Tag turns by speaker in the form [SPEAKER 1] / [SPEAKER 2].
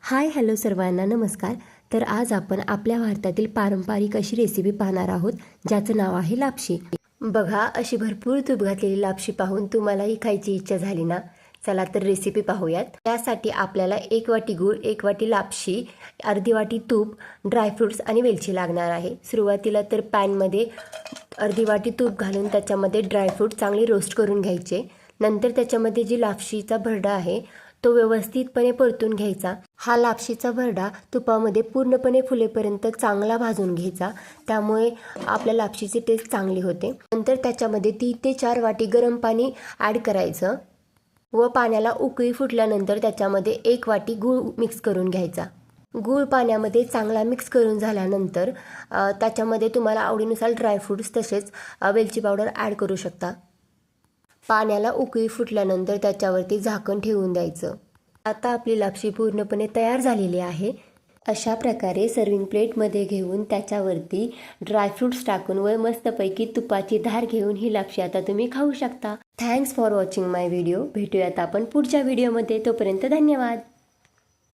[SPEAKER 1] Hi hello सर्वांना नमस्कार. तर आज आपण आपल्या भारतातील पारंपरिक अशी रेसिपी पाहणार आहोत ज्याचं नाव आहे लापशी. बघा, अशी भरपूर तूप घातलेली लापशी पाहून तुम्हालाही खायची इच्छा झाली ना? चला तर रेसिपी पाहूयात. त्यासाठी आपल्याला 1 वाटी गूळ, 1 वाटी लापशी, अर्धी वाटी तूप, ड्रायफ्रूट्स आणि वेलची लागणार आहे. सुरुवातीला तर पॅनमध्ये अर्धी वाटी तूप घालून त्याच्यामध्ये ड्रायफ्रूट चांगले रोस्ट करून घ्यायचे. नंतर त्याच्यामध्ये जी लापशीचा भरडा आहे तो व्यवस्थितपणे परतून घ्यायचा. हा लापशीचा भरडा तुपामध्ये पूर्णपणे फुलेपर्यंत चांगला भाजून घ्यायचा, त्यामुळे आपल्या लापशीची टेस्ट चांगली होते. नंतर त्याच्यामध्ये 3 ते 4 वाटी गरम पाणी ॲड करायचं व पाण्याला उकळी फुटल्यानंतर त्याच्यामध्ये 1 वाटी गूळ मिक्स करून घ्यायचा. गूळ पाण्यामध्ये चांगला मिक्स करून झाल्यानंतर त्याच्यामध्ये तुम्हाला आवडीनुसार ड्रायफ्रूट्स तसेच वेलची पावडर ॲड करू शकता. पाण्याला उकळी फुटल्यानंतर त्याच्यावरती झाकण ठेवून द्यायचं. आता आपली लापशी पूर्णपणे तयार झालेली आहे. अशा प्रकारे सर्विंग प्लेटमध्ये घेऊन त्याच्यावरती ड्रायफ्रूट्स टाकून व मस्तपैकी तुपाची धार घेऊन ही लापशी आता तुम्ही खाऊ शकता. Thanks for watching my video. भेटूयात आपण पुढच्या व्हिडिओमध्ये. तोपर्यंत धन्यवाद.